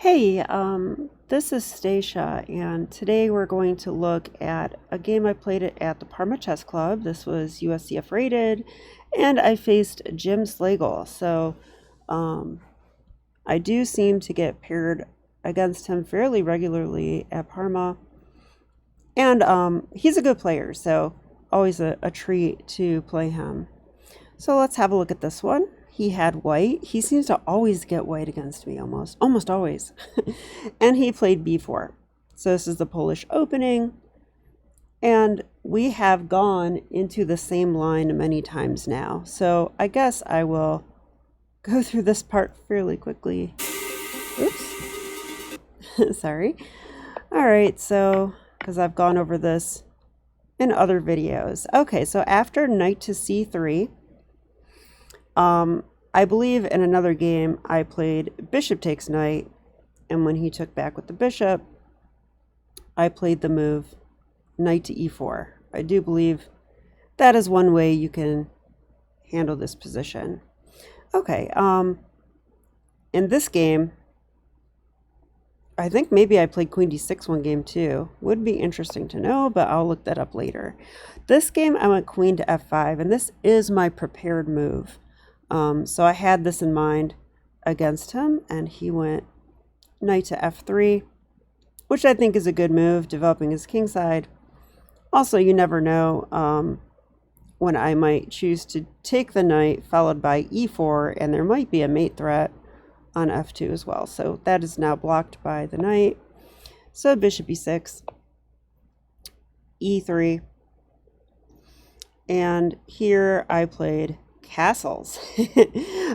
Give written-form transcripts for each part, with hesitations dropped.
Hey, this is Stacia, and today we're going to look at a game I played at the Parma Chess Club. This was USCF rated, and I faced Jim Slagle. So, I do seem to get paired against him fairly regularly at Parma, and he's a good player, so always a treat to play him. So let's have a look at this one. He had white. He seems to always get white against me, almost always. And he played b4. So this is the Polish opening. And we have gone into the same line many times now. So I guess I will go through this part fairly quickly. Oops. Sorry. All right, so because I've gone over this in other videos. Okay, so after knight to c3, I believe in another game I played bishop takes knight, and when he took back with the bishop, I played the move knight to e4. I do believe that is one way you can handle this position. Okay, in this game, I think maybe I played queen d6 one game too. Would be interesting to know, but I'll look that up later. This game I went queen to f5, and this is my prepared move. So I had this in mind against him, and he went knight to f3, which I think is a good move, developing his kingside. Also, you never know when I might choose to take the knight followed by e4, and there might be a mate threat on f2 as well. So that is now blocked by the knight. So bishop e6, e3, and here I played castles.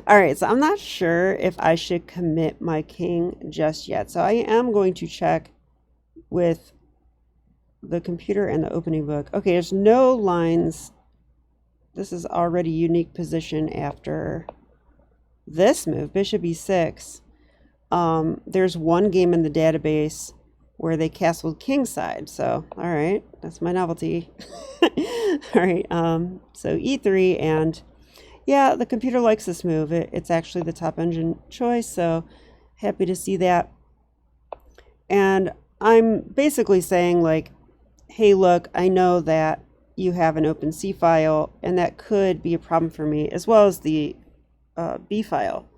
All right, so I'm not sure if I should commit my king just yet. So I am going to check with the computer and the opening book. Okay, there's no lines. This is already unique position after this move, bishop e6. There's one game in the database where they castled kingside. So, all right, that's my novelty. All right, so e3, and yeah, the computer likes this move. It's actually the top engine choice, so happy to see that. And I'm basically saying, like, hey, look, I know that you have an open C file, and that could be a problem for me, as well as the B file.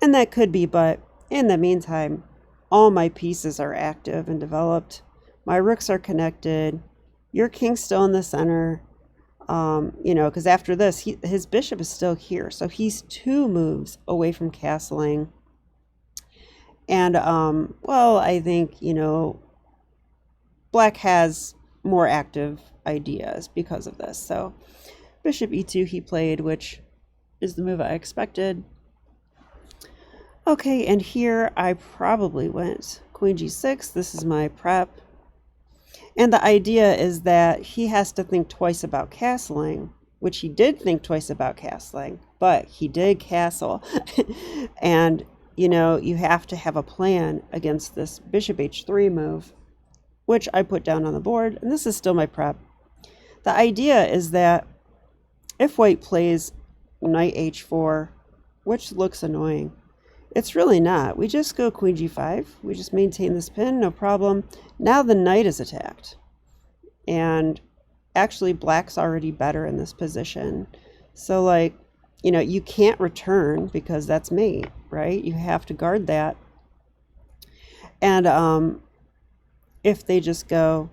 And that could be, but in the meantime, all my pieces are active and developed. My rooks are connected. Your king's still in the center. You know, because after this, his bishop is still here. So he's 2 moves away from castling. And, well, I think, you know, black has more active ideas because of this. So bishop e2 he played, which is the move I expected. Okay, and here I probably went queen g6. This is my prep. And the idea is that he has to think twice about castling, which he did think twice about castling, but he did castle. And, you know, you have to have a plan against this bishop h3 move, which I put down on the board, and this is still my prep. The idea is that if white plays knight h4, which looks annoying, it's really not. We just go queen g5. We just maintain this pin, no problem. Now the knight is attacked. And actually, black's already better in this position. So, like, you know, you can't return because that's mate, right? You have to guard that. And if they just go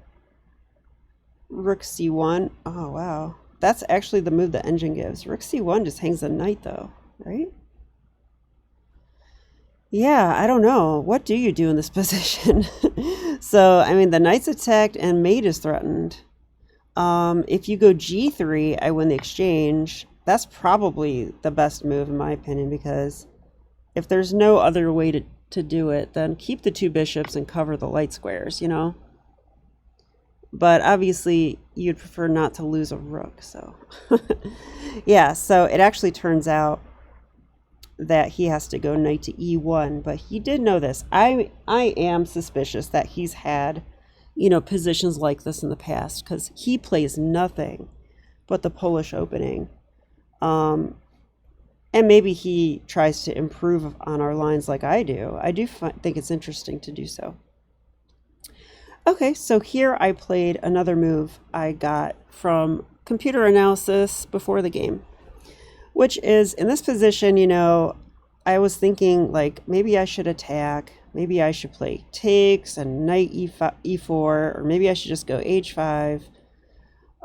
rook c1, oh, wow. That's actually the move the engine gives. Rook c1 just hangs the knight, though, right? Yeah, I don't know. What do you do in this position? So, I mean, the knight's attacked and mate is threatened. If you go g3, I win the exchange. That's probably the best move, in my opinion, because if there's no other way to do it, then keep the 2 bishops and cover the light squares, you know? But obviously, you'd prefer not to lose a rook, so... Yeah, so it actually turns out that he has to go knight to e1, but he did know this. I am suspicious that he's had, you know, positions like this in the past, because he plays nothing but the Polish opening. And maybe he tries to improve on our lines like I do. I do think it's interesting to do so. Okay, so here I played another move I got from computer analysis before the game, which is in this position, you know, I was thinking like maybe I should attack, maybe I should play takes and knight e4, or maybe I should just go h5,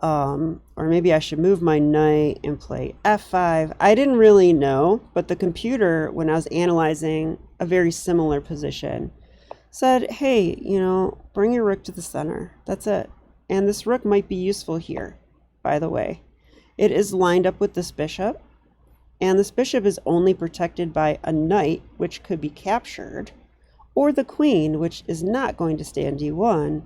or maybe I should move my knight and play f5. I didn't really know, but the computer, when I was analyzing a very similar position, said, hey, you know, bring your rook to the center. That's it. And this rook might be useful here, by the way. It is lined up with this bishop, and this bishop is only protected by a knight, which could be captured, or the queen, which is not going to stay on d1.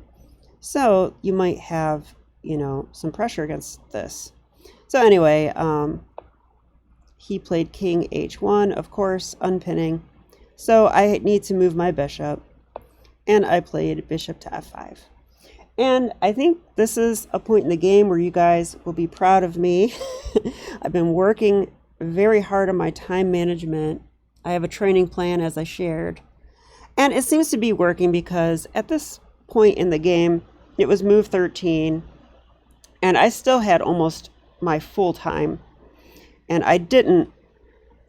So you might have, you know, some pressure against this. So anyway, he played king h1, of course, unpinning. So I need to move my bishop, and I played bishop to f5. And I think this is a point in the game where you guys will be proud of me. I've been working very hard on my time management. I have a training plan, as I shared. And it seems to be working because at this point in the game, it was move 13, and I still had almost my full time. And I didn't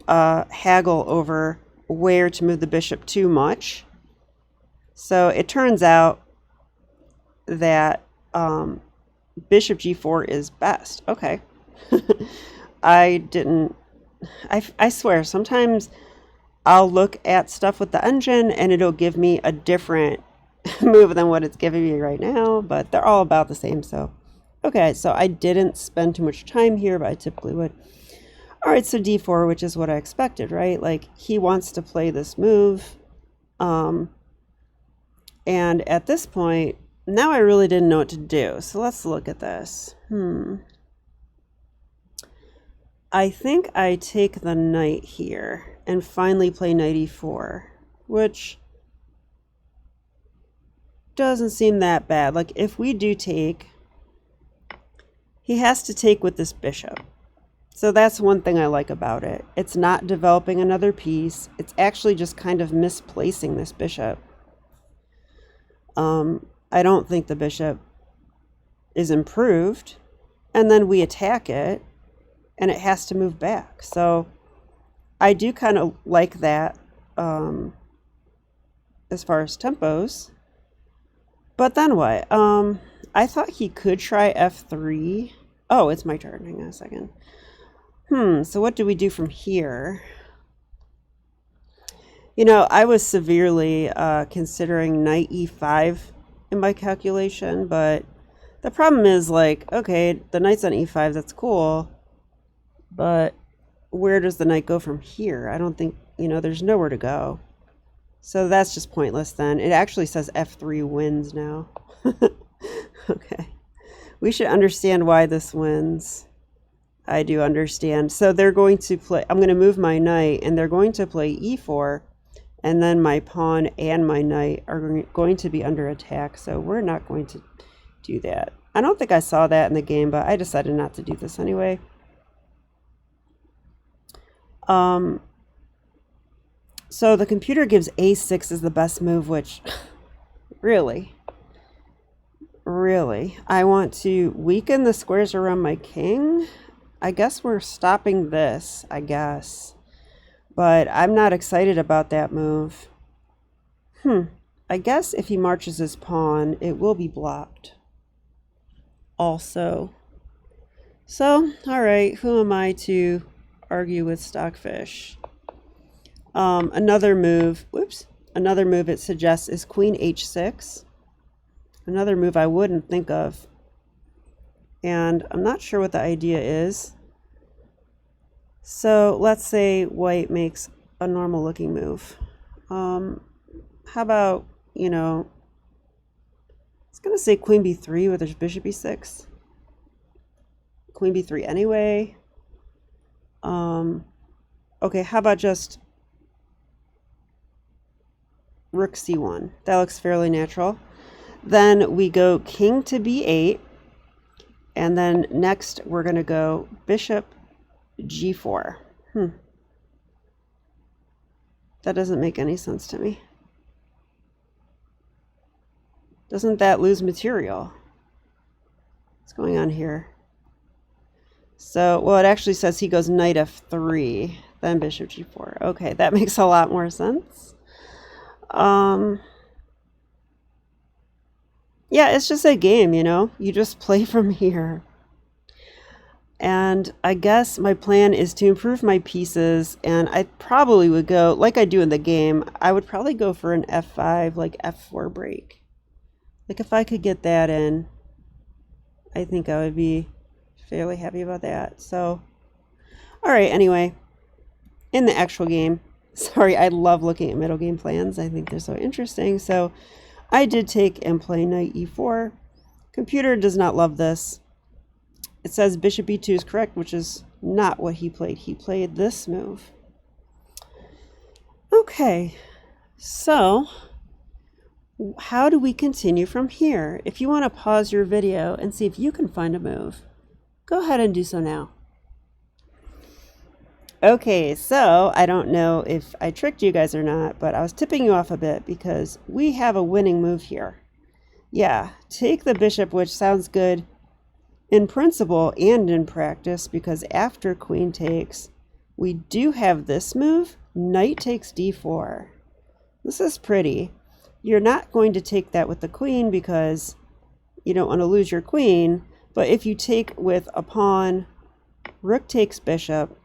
haggle over where to move the bishop too much. So it turns out that bishop g4 is best. Okay. I swear, sometimes I'll look at stuff with the engine and it'll give me a different move than what it's giving me right now, but they're all about the same. So, okay, so I didn't spend too much time here, but I typically would. All right, so d4, which is what I expected, right? Like, he wants to play this move. And at this point, now I really didn't know what to do. So let's look at this. I think I take the knight here and finally play knight e4, which doesn't seem that bad. Like, if we do take, he has to take with this bishop. So that's one thing I like about it. It's not developing another piece. It's actually just kind of misplacing this bishop. I don't think the bishop is improved. And then we attack it, and it has to move back. So I do kind of like that as far as tempos. But then what? I thought he could try f3. Oh, it's my turn. Hang on a second. So what do we do from here? You know, I was severely considering knight e5 in my calculation, but the problem is, like, okay, the knight's on e5, that's cool, but where does the knight go from here? I don't think, you know, there's nowhere to go. So that's just pointless then. It actually says f3 wins now. Okay. We should understand why this wins. I do understand. So they're going to play, I'm going to move my knight, and they're going to play e4, and then my pawn and my knight are going to be under attack, so we're not going to do that. I don't think I saw that in the game, but I decided not to do this anyway. So the computer gives a6 as the best move, which really, I want to weaken the squares around my king. I guess we're stopping this, I guess. But I'm not excited about that move. I guess if he marches his pawn, it will be blocked also. So, all right, who am I to argue with Stockfish? Another move it suggests is queen h6. Another move I wouldn't think of. And I'm not sure what the idea is. So let's say white makes a normal looking move. How about, you know, it's going to say queen b3, but there's bishop e6. Queen b3 anyway. Okay, how about just rook c1? That looks fairly natural. Then we go king to b8. And then next we're going to go bishop g4. That doesn't make any sense to me. Doesn't that lose material? What's going on here? So, well, it actually says he goes knight f3, then bishop g4. Okay, that makes a lot more sense. Yeah, it's just a game, you know? You just play from here. And I guess my plan is to improve my pieces, and I probably would go, like I do in the game, I would probably go for an f5, like f4 break. Like if I could get that in, I think I would be fairly happy about that. So, all right, anyway, in the actual game, sorry, I love looking at middle game plans. I think they're so interesting. So I did take and play knight e4. Computer does not love this. It says bishop e2 is correct, which is not what he played. He played this move. Okay, so how do we continue from here? If you want to pause your video and see if you can find a move, go ahead and do so now. Okay, so I don't know if I tricked you guys or not, but I was tipping you off a bit because we have a winning move here. Yeah, take the bishop, which sounds good in principle and in practice, because after queen takes, we do have this move, knight takes d4. This is pretty. You're not going to take that with the queen because you don't want to lose your queen, but if you take with a pawn, rook takes bishop,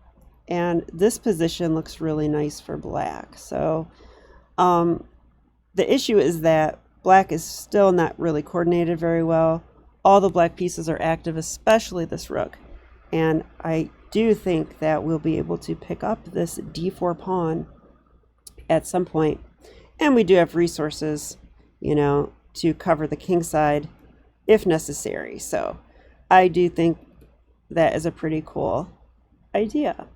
and this position looks really nice for black. So the issue is that black is still not really coordinated very well. All the black pieces are active, especially this rook. And I do think that we'll be able to pick up this d4 pawn at some point. And we do have resources, you know, to cover the king side if necessary. So I do think that is a pretty cool idea.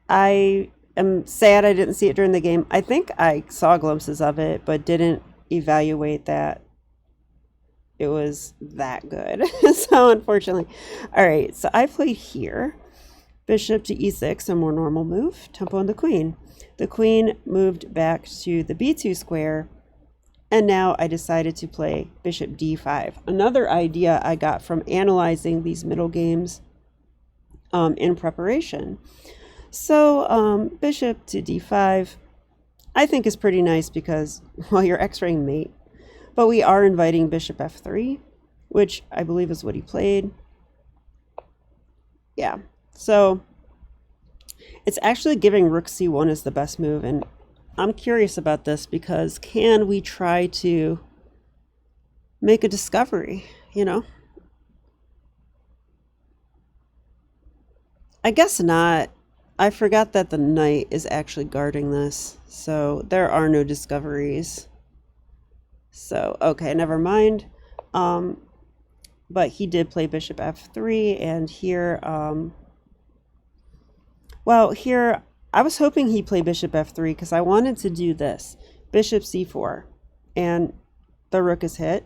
I am sad I didn't see it during the game. I think I saw glimpses of it, but didn't evaluate that it was that good. So unfortunately. All right, so I played here. Bishop to e6, a more normal move. Tempo on the queen. The queen moved back to the b2 square, and now I decided to play bishop d5. Another idea I got from analyzing these middle games in preparation. So bishop to d5, I think is pretty nice because, well, you're x-raying mate. But we are inviting bishop f3, which I believe is what he played. Yeah, so it's actually giving rook c1 as the best move, and I'm curious about this because can we try to make a discovery, you know? I guess not. I forgot that the knight is actually guarding this, so there are no discoveries. So, okay, never mind. But he did play bishop f3, and here, well, here, I was hoping he played bishop f3 because I wanted to do this. Bishop c4, and the rook is hit.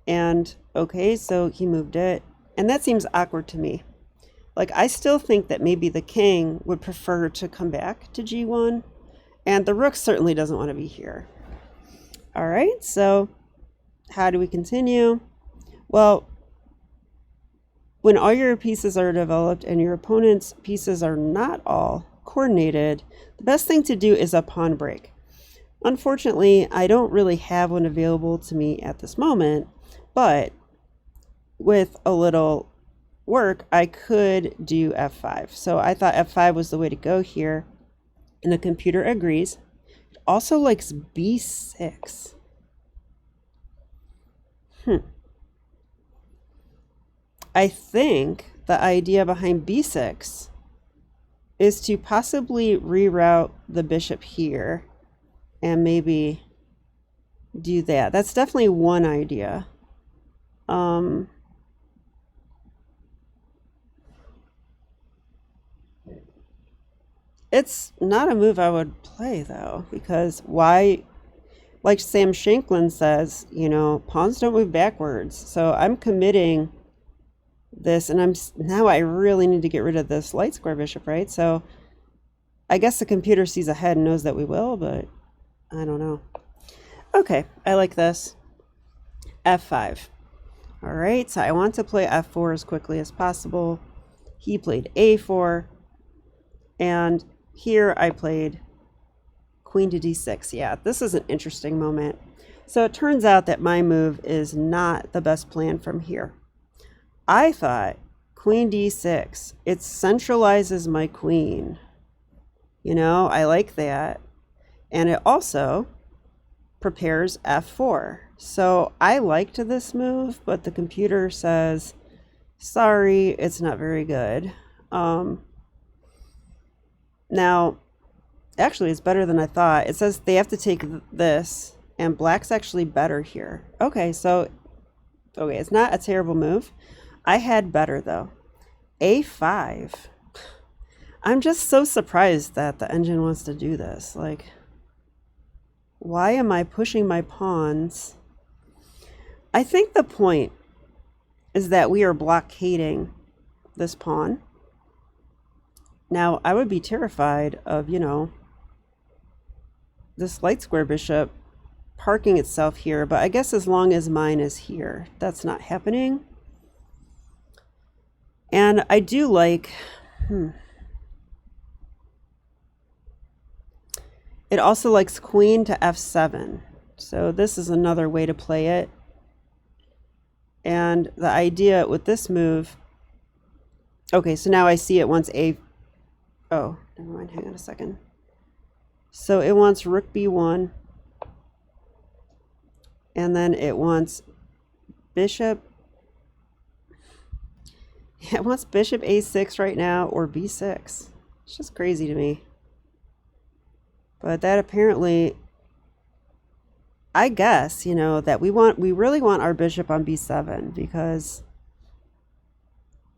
And, okay, so he moved it. And that seems awkward to me. Like, I still think that maybe the king would prefer to come back to g1, and the rook certainly doesn't want to be here. All right, so how do we continue? Well, when all your pieces are developed and your opponent's pieces are not all coordinated, the best thing to do is a pawn break. Unfortunately, I don't really have one available to me at this moment, but with a little work, I could do f5. So I thought f5 was the way to go here, and the computer agrees. It also likes b6. I think the idea behind b6 is to possibly reroute the bishop here and maybe do that. That's definitely one idea. It's not a move I would play, though, because why, like Sam Shanklin says, you know, pawns don't move backwards. So I'm committing this, and now I really need to get rid of this light square bishop, right? So I guess the computer sees ahead and knows that we will, but I don't know. Okay, I like this. F5. All right, so I want to play F4 as quickly as possible. He played A4, and here I played Queen to D6. Yeah, this is an interesting moment. So it turns out that my move is not the best plan from here. I thought Queen D6, it centralizes my queen. You know, I like that. And it also prepares F4. So I liked this move, but the computer says, sorry, it's not very good. Now, actually, it's better than I thought. It says they have to take this, and black's actually better here. Okay, so, okay, it's not a terrible move. I had better, though. A5. I'm just so surprised that the engine wants to do this. Like, why am I pushing my pawns? I think the point is that we are blockading this pawn. Now, I would be terrified of, you know, this light square bishop parking itself here, but I guess as long as mine is here, that's not happening. And I do like, it also likes queen to F7. So this is another way to play it. And the idea with this move, okay, so now I see it wants oh, never mind, hang on a second. So it wants Rook B1, and then it wants Bishop, it wants Bishop A6 right now, or B6. It's just crazy to me. But that apparently, I guess, you know, that we really want our bishop on B7 because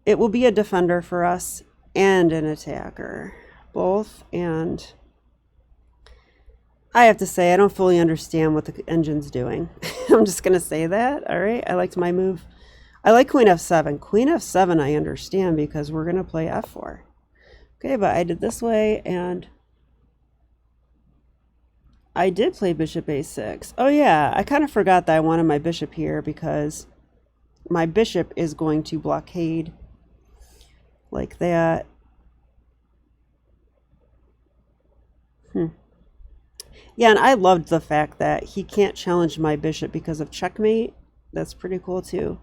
it will be a defender for us and an attacker, both. And I have to say, I don't fully understand what the engine's doing. I'm just going to say that. All right. I liked my move. I like Queen F7. Queen F7, I understand because we're going to play F4. Okay. But I did this way and I did play Bishop A6. Oh yeah. I kind of forgot that I wanted my bishop here because my bishop is going to blockade like that. Yeah, and I loved the fact that he can't challenge my bishop because of checkmate. That's pretty cool too.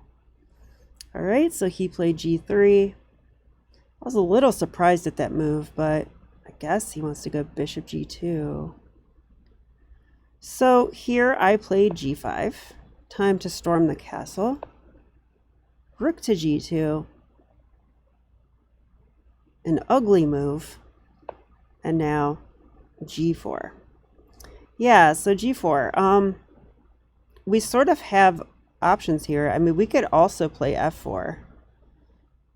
All right, so he played G3. I was a little surprised at that move, but I guess he wants to go bishop G2. So here I played G5. Time to storm the castle. Rook to G2. An ugly move. And now G4. Yeah, so G4. We sort of have options here. I mean, we could also play F4.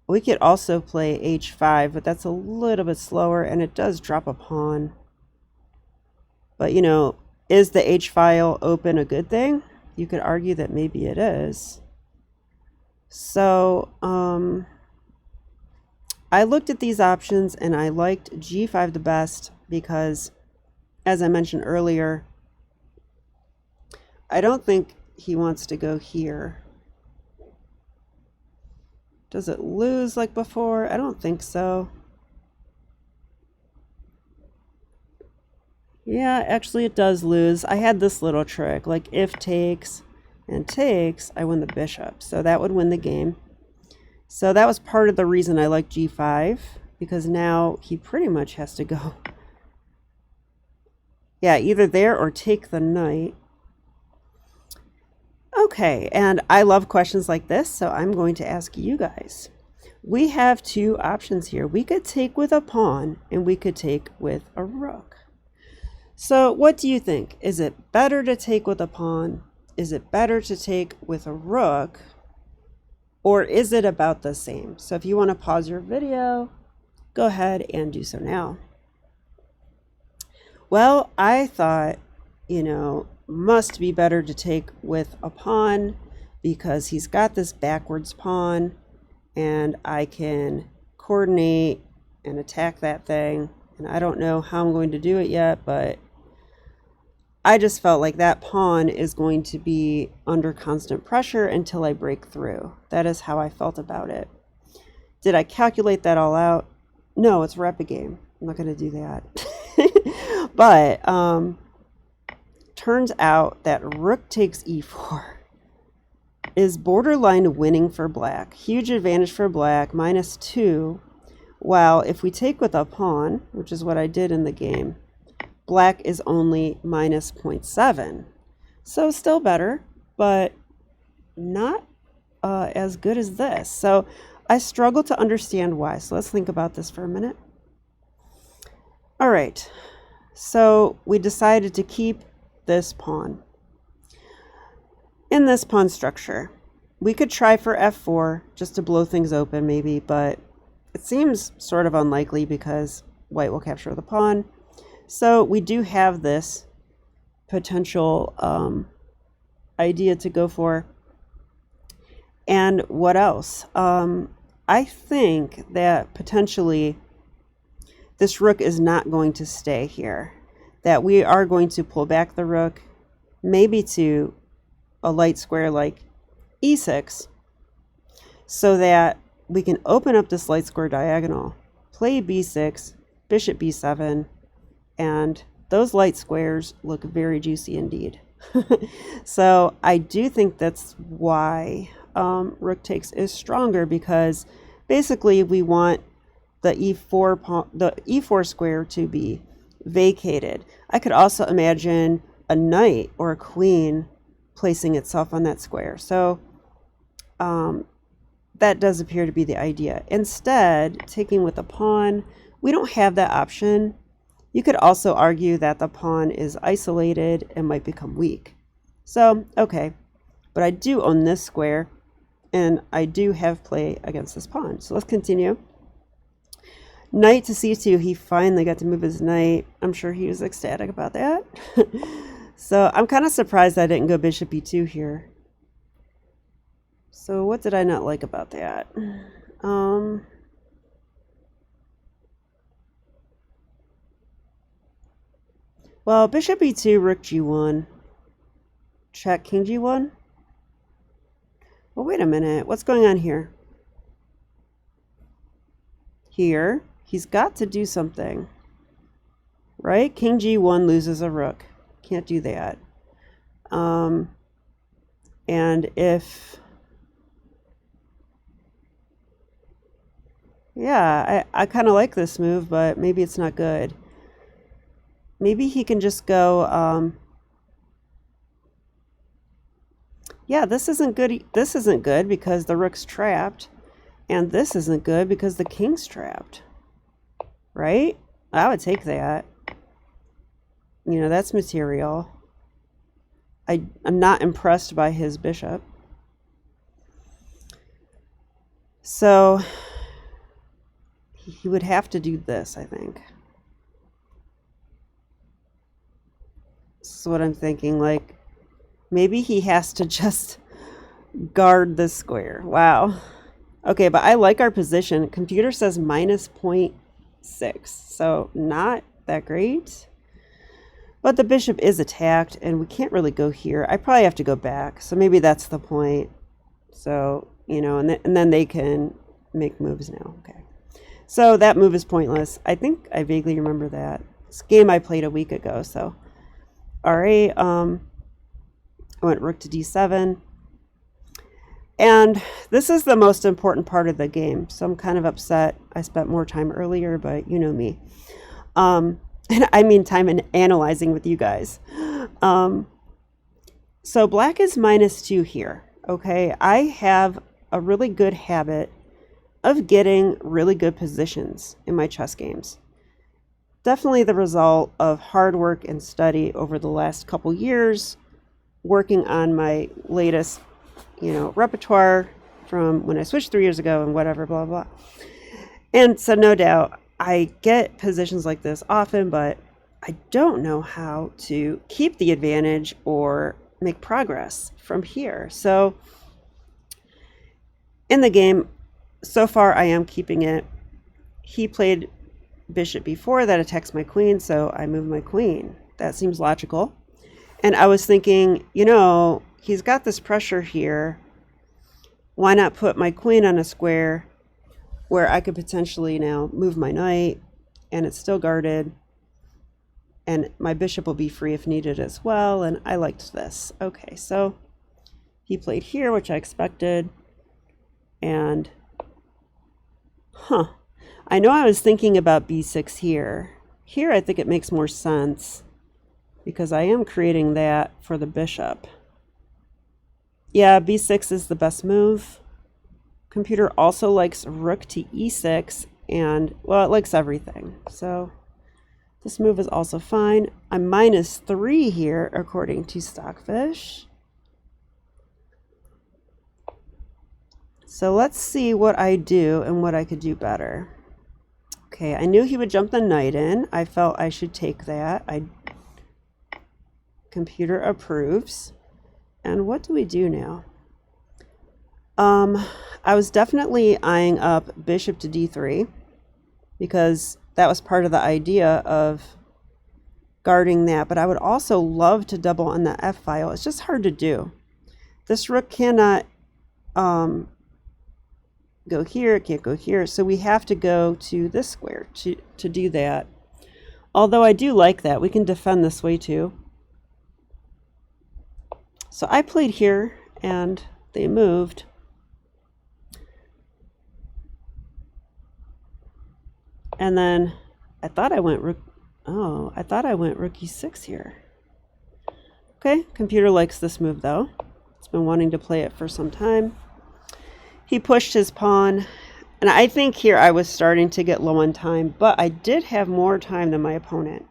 We could also play H5, but that's a little bit slower, and it does drop a pawn. But, you know, is the H file open a good thing? You could argue that maybe it is. So, I looked at these options, and I liked G5 the best because, as I mentioned earlier, I don't think he wants to go here. Does it lose like before? I don't think so. Yeah, actually it does lose. I had this little trick, like if takes and takes, I win the bishop. So that would win the game. So that was part of the reason I like G5, because now he pretty much has to go. Yeah, either there or take the knight. Okay, and I love questions like this, so I'm going to ask you guys. We have two options here. We could take with a pawn, and we could take with a rook. So what do you think? Is it better to take with a pawn? Is it better to take with a rook? Or is it about the same? So if you want to pause your video, go ahead and do so now. Well, I thought, you know, must be better to take with a pawn because he's got this backwards pawn and I can coordinate and attack that thing And I don't know how I'm going to do it yet, but I just felt like that pawn is going to be under constant pressure until I break through. That is how I felt about it. Did I calculate that all out? No, it's rep a game. I'm not going to do that. But turns out that rook takes e4 is borderline winning for black. Huge advantage for black, -2. While if we take with a pawn, which is what I did in the game, black is only -0.7. So still better, but not as good as this. So I struggle to understand why. So let's think about this for a minute. All right, so we decided to keep this pawn. In this pawn structure, we could try for f4 just to blow things open maybe, but it seems sort of unlikely because white will capture the pawn. So we do have this potential idea to go for. And what else? I think that potentially this rook is not going to stay here. That we are going to pull back the rook, maybe to a light square like e6, so that we can open up this light square diagonal, play b6, bishop b7, and those light squares look very juicy indeed. So I do think that's why rook takes is stronger, because basically we want the e4 square to be vacated. I could also imagine a knight or a queen placing itself on that square. So that does appear to be the idea. Instead, taking with a pawn, we don't have that option. You could also argue that the pawn is isolated and might become weak. So, okay, but I do own this square, and I do have play against this pawn. So let's continue. Knight to c2, he finally got to move his knight. I'm sure he was ecstatic about that. So I'm kind of surprised I didn't go bishop e2 here. So what did I not like about that? Well, bishop e2, rook g1, check, king g1. Well, wait a minute. What's going on here? Here, he's got to do something, right? King g1 loses a rook. Can't do that. And if... Yeah, I kind of like this move, but maybe it's not good. Maybe he can just go... yeah, this isn't good. This isn't good because the rook's trapped. And this isn't good because the king's trapped. Right? I would take that. You know, that's material. I'm not impressed by his bishop. So he would have to do this, I think. This is what I'm thinking. Like, maybe he has to just guard this square. Wow. Okay, but I like our position. Computer says -0.6, so not that great. But the bishop is attacked, and we can't really go here. I probably have to go back, so maybe that's the point. So, you know, and then they can make moves now. Okay. So that move is pointless. I think I vaguely remember that. It's a game I played a week ago, so. All right, I went rook to d7. And this is the most important part of the game, so I'm kind of upset. I spent more time earlier, but you know me. And I mean time in analyzing with you guys. So black is -2 here, okay? I have a really good habit of getting really good positions in my chess games. Definitely the result of hard work and study over the last couple years, working on my latest, you know, repertoire from when I switched 3 years ago and whatever, blah, blah. And so no doubt I get positions like this often, but I don't know how to keep the advantage or make progress from here. So in the game, so far I am keeping it. He played bishop b4, that attacks my queen, so I move my queen. That seems logical. And I was thinking, you know, he's got this pressure here. Why not put my queen on a square where I could potentially now move my knight and it's still guarded and my bishop will be free if needed as well. And I liked this. Okay, so he played here, which I expected. And I know I was thinking about b6 here. Here I think it makes more sense because I am creating that for the bishop. Yeah, b6 is the best move. Computer also likes rook to e6 and, well, it likes everything. So this move is also fine. I'm -3 here according to Stockfish. So let's see what I do and what I could do better. Okay, I knew he would jump the knight in. I felt I should take that. Computer approves. And what do we do now? I was definitely eyeing up bishop to d3 because that was part of the idea of guarding that. But I would also love to double on the f file. It's just hard to do. This rook cannot go here, it can't go here. So we have to go to this square to do that. Although I do like that. We can defend this way too. So I played here and they moved. And then I thought I went rook e6 here. Okay, computer likes this move though. It's been wanting to play it for some time. He pushed his pawn, and I think here I was starting to get low on time, but I did have more time than my opponent.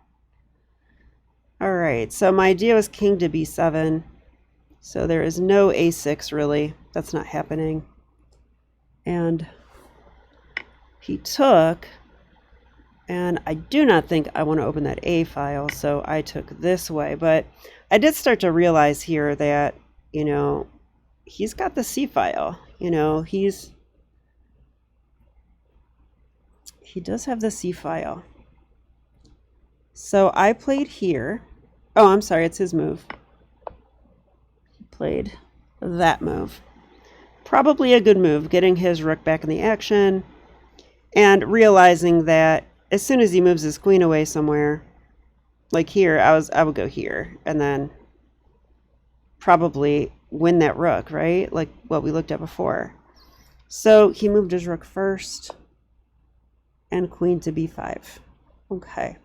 All right, so my idea was king to b7. So there is no a6 really. That's not happening. And he took, and I do not think I want to open that a file, so I took this way. But I did start to realize here that, you know, he's got the c file. You know, he does have the c file. So I played here. Oh, I'm sorry, it's his move. He played that move. Probably a good move, getting his rook back in the action and realizing that as soon as he moves his queen away somewhere, like here, I would go here and then probably win that rook, right? Like what we looked at before. So he moved his rook first and queen to b5. Okay.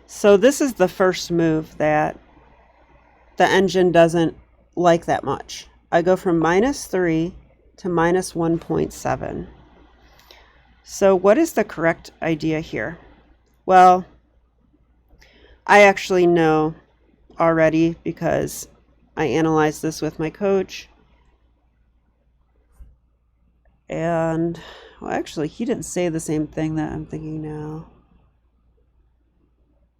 So this is the first move that the engine doesn't like that much. I go from -3 to -1.7. So what is the correct idea here? Well, I actually know already because I analyzed this with my coach. And, well, actually, he didn't say the same thing that I'm thinking now.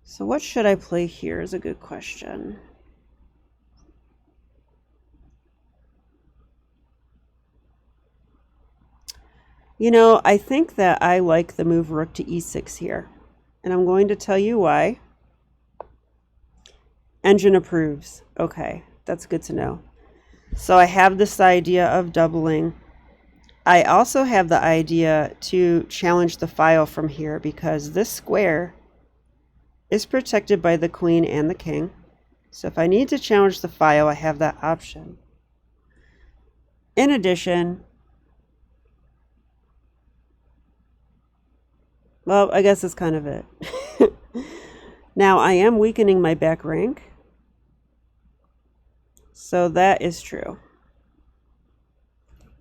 So what should I play here is a good question. You know, I think that I like the move rook to e6 here. And I'm going to tell you why. Engine approves. Okay, that's good to know. So I have this idea of doubling. I also have the idea to challenge the file from here because this square is protected by the queen and the king. So if I need to challenge the file, I have that option. In addition, well, I guess that's kind of it. Now, I am weakening my back rank. So that is true.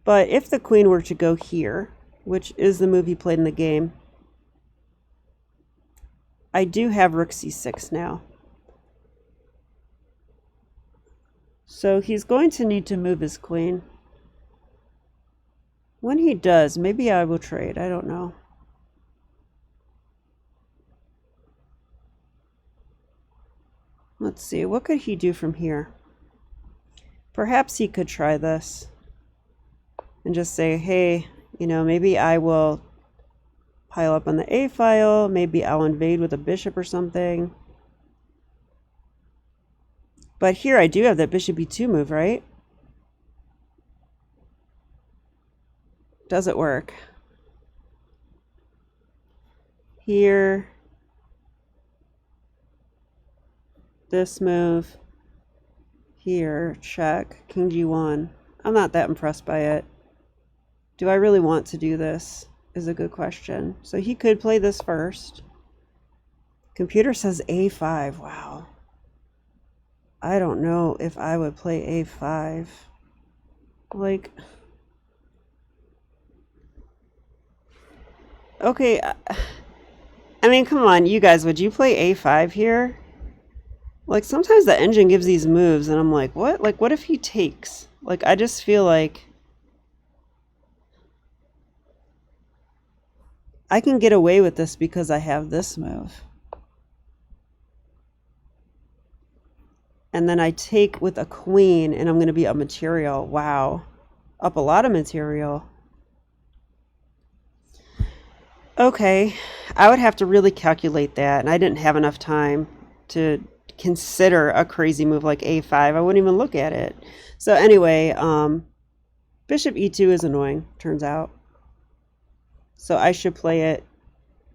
But if the queen were to go here, which is the move he played in the game, I do have rook c6 now. So he's going to need to move his queen. When he does, maybe I will trade. I don't know. Let's see, what could he do from here? Perhaps he could try this and just say, hey, you know, maybe I will pile up on the A file. Maybe I'll invade with a bishop or something. But here I do have that bishop e2 move, right? Does it work? Here. This move. Here. Check. King g1. I'm not that impressed by it. Do I really want to do this? Is a good question. So he could play this first. Computer says a5. Wow. I don't know if I would play a5. Like, okay, I mean, come on, you guys, would you play a5 here? Like, sometimes the engine gives these moves, and I'm like, what? Like, what if he takes? Like, I just feel like I can get away with this because I have this move. And then I take with a queen, and I'm going to be up material. Wow. Up a lot of material. Okay. I would have to really calculate that, and I didn't have enough time to consider a crazy move like a5. I wouldn't even look at it. So anyway, bishop e2 is annoying, turns out. So I should play it,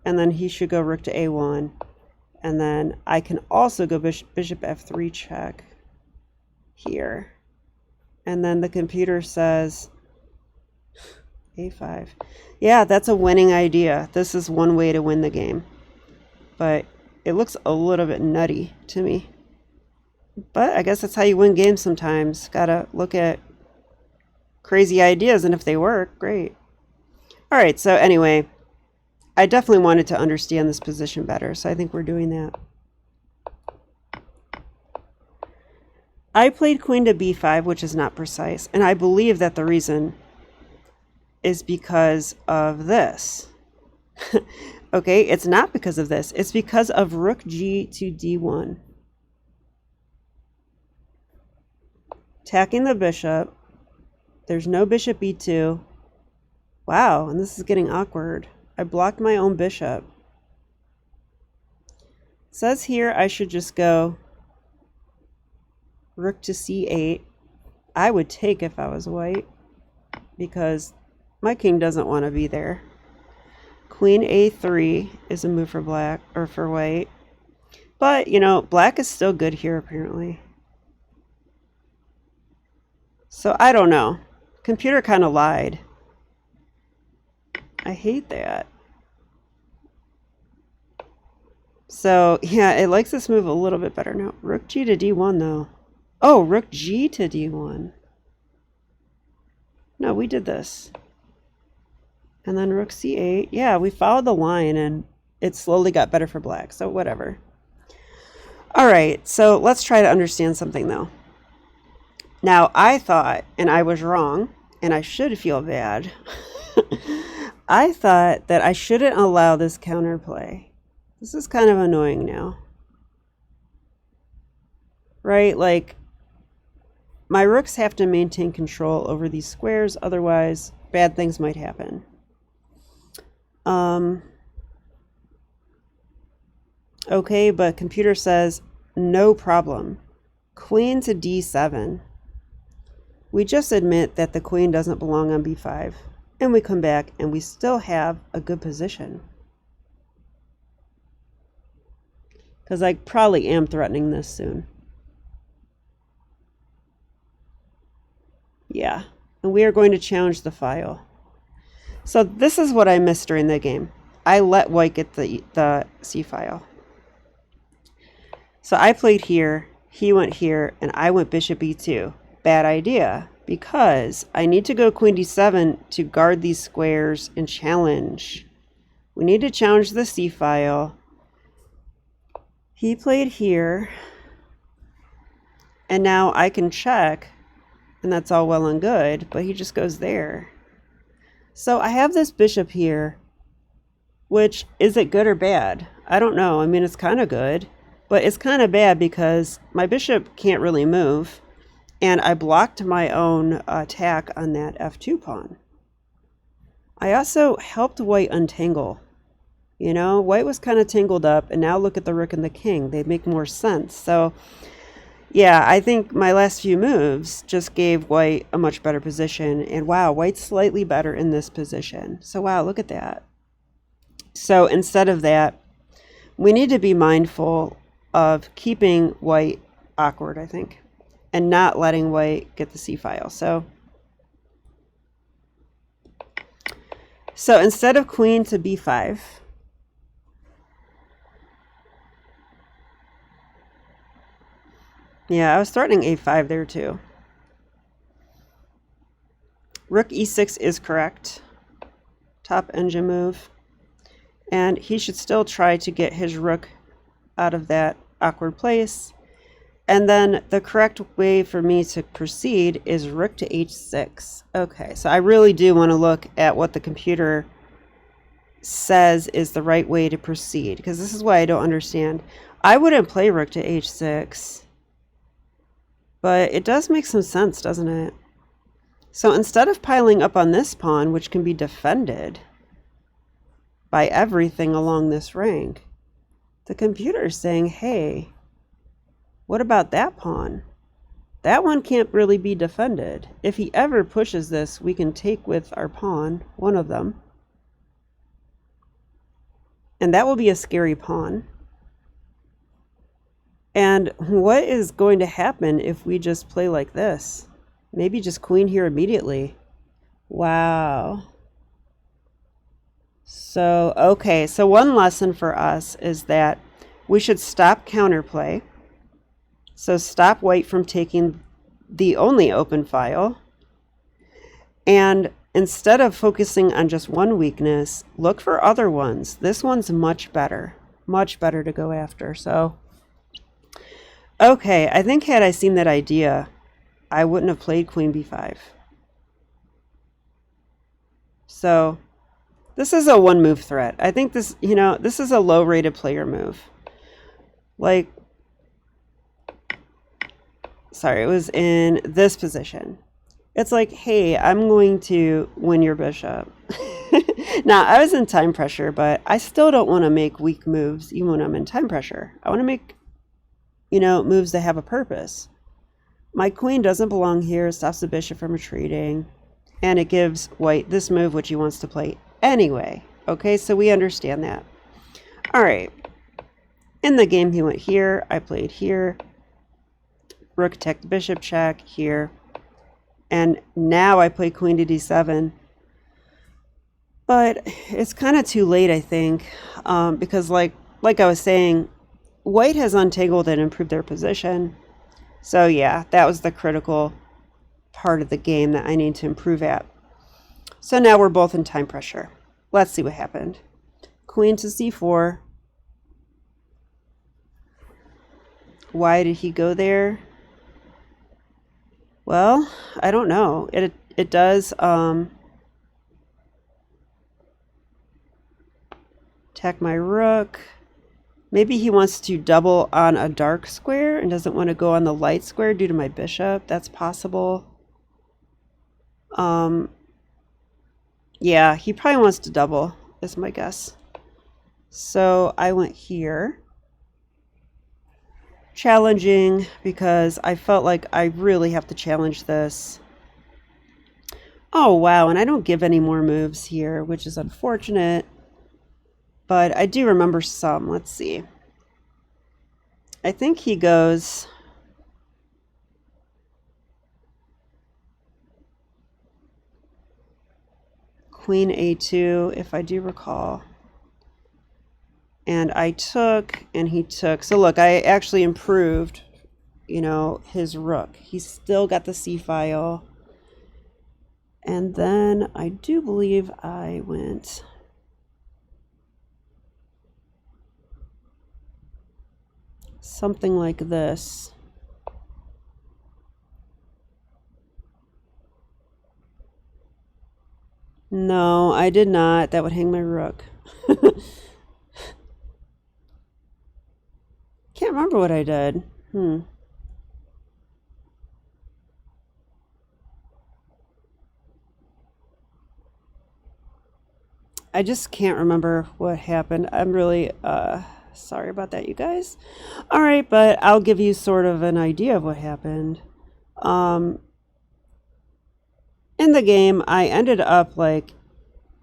and then he should go rook to a1. And then I can also go bishop f3 check here. And then the computer says a5. Yeah, that's a winning idea. This is one way to win the game. But it looks a little bit nutty to me. But I guess that's how you win games sometimes. Gotta look at crazy ideas, and if they work, great. All right, so anyway, I definitely wanted to understand this position better, so I think we're doing that. I played queen to b5, which is not precise, and I believe that the reason is because of this. Okay, it's not because of this. It's because of rook g to d1. Attacking the bishop. There's no bishop e2. Wow, and this is getting awkward. I blocked my own bishop. It says here I should just go rook to c8. I would take if I was white because my king doesn't want to be there. Queen a3 is a move for black or for white. But, you know, black is still good here apparently. So I don't know. Computer kind of lied. I hate that. So, yeah, it likes this move a little bit better now. Rook g to d1, though. Oh, rook g to d1. No, we did this. And then rook c8. Yeah, we followed the line, and it slowly got better for black, so whatever. All right, so let's try to understand something, though. Now, I thought, and I was wrong, and I should feel bad, I thought that I shouldn't allow this counterplay. This is kind of annoying now. Right? Like, my rooks have to maintain control over these squares, otherwise bad things might happen. Okay, but computer says, no problem. Queen to d7. We just admit that the queen doesn't belong on b5. And we come back and we still have a good position. Because I probably am threatening this soon. Yeah, and we are going to challenge the file. So this is what I missed during the game. I let white get the c file. So I played here, he went here, and I went bishop e2. Bad idea, because I need to go queen d7 to guard these squares and challenge. We need to challenge the c file. He played here, and now I can check, and that's all well and good, but he just goes there. So I have this bishop here, which, is it good or bad? I don't know. I mean, it's kind of good, but it's kind of bad because my bishop can't really move, and I blocked my own attack on that f2 pawn. I also helped white untangle You know, white was kind of tangled up, and now look at the rook and the king. They make more sense. So, yeah, I think my last few moves just gave white a much better position. And wow, white's slightly better in this position. So, wow, look at that. So, instead of that, we need to be mindful of keeping white awkward, I think, and not letting white get the c-file. So instead of queen to b5, yeah, I was threatening a5 there too. Rook e6 is correct. Top engine move. And he should still try to get his rook out of that awkward place. And then the correct way for me to proceed is rook to h6. Okay, so I really do want to look at what the computer says is the right way to proceed, because this is why I don't understand. I wouldn't play rook to h6, but it does make some sense, doesn't it? So instead of piling up on this pawn, which can be defended by everything along this rank, the computer is saying, hey, what about that pawn? That one can't really be defended. If he ever pushes this, we can take with our pawn, one of them. And that will be a scary pawn. And what is going to happen if we just play like this? Maybe just queen here immediately. Wow. So, okay, so one lesson for us is that we should stop counterplay. So stop white from taking the only open file. And instead of focusing on just one weakness, look for other ones. This one's much better to go after. So, okay, I think had I seen that idea, I wouldn't have played queen b5. So this is a one move threat. I think this, you know, this is a low rated player move. Like, sorry, it was in this position. It's like, hey, I'm going to win your bishop. Now, I was in time pressure, but I still don't want to make weak moves even when I'm in time pressure. I want to make, you know, moves that have a purpose. My queen doesn't belong here, stops the bishop from retreating, and it gives white this move, which he wants to play anyway. Okay, so we understand that. All right. In the game, he went here. I played here. Rook attacked bishop check here. And now I play queen to d7. But it's kind of too late, I think, because like I was saying, white has untangled and improved their position. So yeah, that was the critical part of the game that I need to improve at. So now we're both in time pressure. Let's see what happened. Queen to c4. Why did he go there? Well, I don't know. It does attack my rook. Maybe he wants to double on a dark square and doesn't want to go on the light square due to my bishop. That's possible. Yeah, he probably wants to double, is my guess. So I went here. Challenging because I felt like I really have to challenge this. Oh, wow, and I don't give any more moves here, which is unfortunate. But I do remember some. Let's see. I think he goes queen a2, if I do recall. And I took, and he took. So look, I actually improved, you know, his rook. He's still got the c-file. And then I do believe I went something like this. No, I did not. That would hang my rook. Can't remember what I did. I just can't remember what happened. I'm really sorry about that, you guys. All right, but I'll give you sort of an idea of what happened. In the game, I ended up like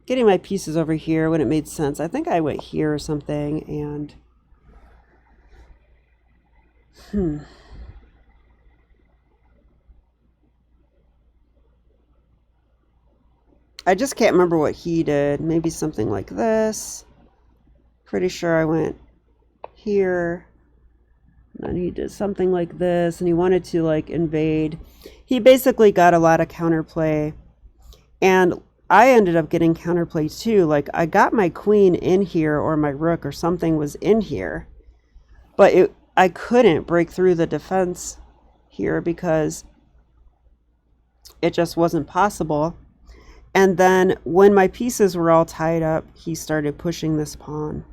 getting my pieces over here when it made sense. I think I went here or something, and I just can't remember what he did. Maybe something like this. Pretty sure I went here. And then he did something like this, and he wanted to like invade. He basically got a lot of counterplay, and I ended up getting counterplay too. Like I got my queen in here, or my rook or something was in here, but I couldn't break through the defense here because it just wasn't possible. And then when my pieces were all tied up, he started pushing this pawn.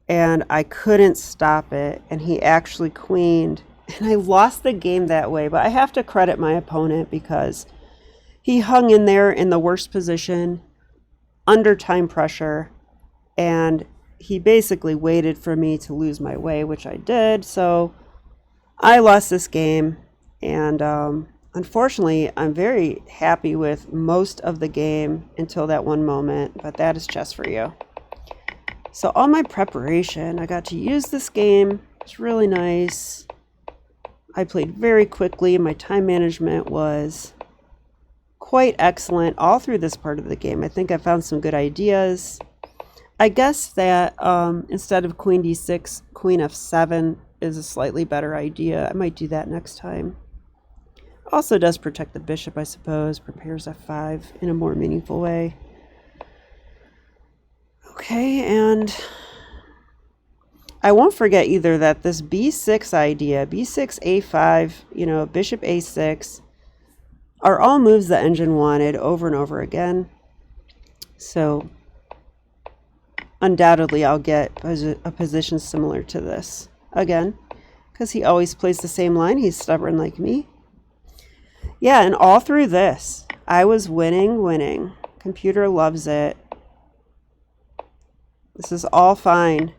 And I couldn't stop it. And he actually queened. And I lost the game that way. But I have to credit my opponent because he hung in there in the worst position, under time pressure. And he basically waited for me to lose my way, which I did. So I lost this game. And unfortunately, I'm very happy with most of the game until that one moment, but that is chess for you. So all my preparation, I got to use this game. It's really nice. I played very quickly. My time management was quite excellent all through this part of the game. I think I found some good ideas. I guess that instead of queen d6, queen f7 is a slightly better idea. I might do that next time. Also does protect the bishop, I suppose. Prepares f5 in a more meaningful way. Okay, and I won't forget either that this b6 idea, b6, a5, you know, bishop a6, are all moves that Engine wanted over and over again. So undoubtedly I'll get a position similar to this again, because he always plays the same line. He's stubborn like me. Yeah, and all through this, I was winning. Computer loves it. This is all fine.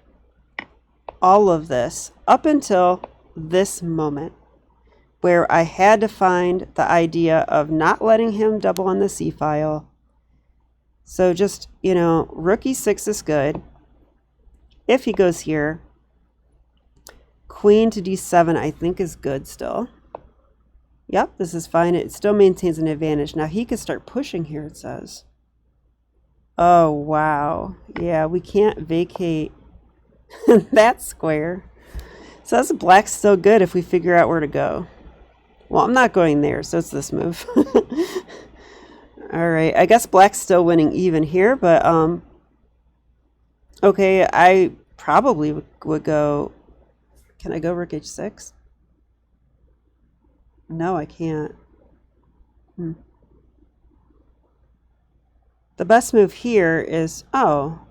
All of this, up until this moment, where I had to find the idea of not letting him double on the c file. So just, you know, rook e6 is good. If he goes here, queen to d7 I think is good still. Yep, this is fine. It still maintains an advantage. Now he could start pushing here, it says. Oh, wow. Yeah, we can't vacate that square. So that's black's still good if we figure out where to go. Well, I'm not going there, so it's this move. All right, I guess black's still winning even here, but okay, I probably would go. Can I go rook h6? No, I can't. The best move here is, oh,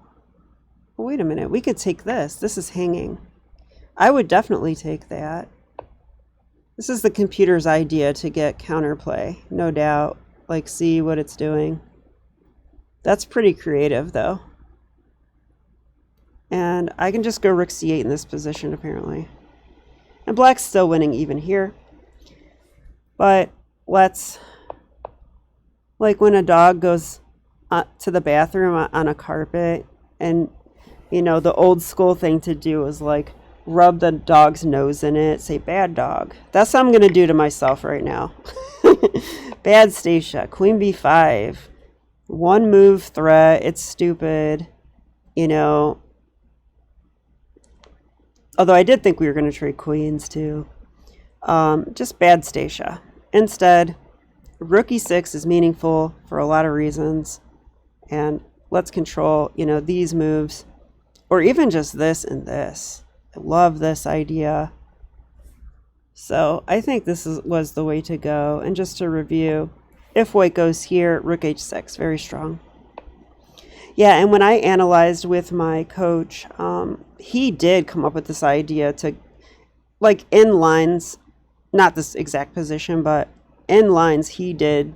wait a minute, we could take this. This is hanging. I would definitely take that. This is the computer's idea to get counterplay, no doubt. Like, see what it's doing. That's pretty creative, though. And I can just go rook c8 in this position, apparently. And black's still winning even here. But let's, like when a dog goes to the bathroom on a carpet, and, you know, the old school thing to do is like rub the dog's nose in it, say bad dog. That's what I'm going to do to myself right now. Bad Stacia, queen b5. One move threat, it's stupid, you know. Although I did think we were going to trade queens too. Just bad Stacia. Instead, rook e6 is meaningful for a lot of reasons. And let's control, you know, these moves. Or even just this and this. I love this idea. So I think this was the way to go. And just to review, if white goes here, rook h6, very strong. Yeah, and when I analyzed with my coach, he did come up with this idea to, like, in lines, not this exact position, but in lines he did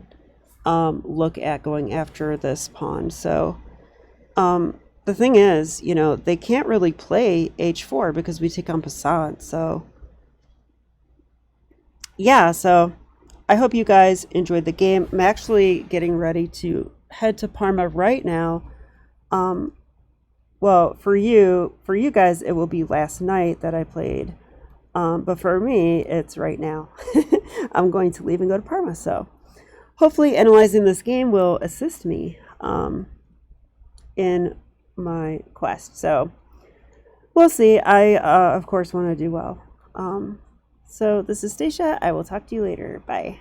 look at going after this pawn. So The thing is, you know, they can't really play h4 because we take on passant. So yeah, so I hope you guys enjoyed the game. I'm actually getting ready to head to Parma right now. Well, for you guys, it will be last night that I played. But for me, it's right now. I'm going to leave and go to Parma. So hopefully analyzing this game will assist me in my quest. So we'll see. I, of course, want to do well. So this is Stacia. I will talk to you later. Bye.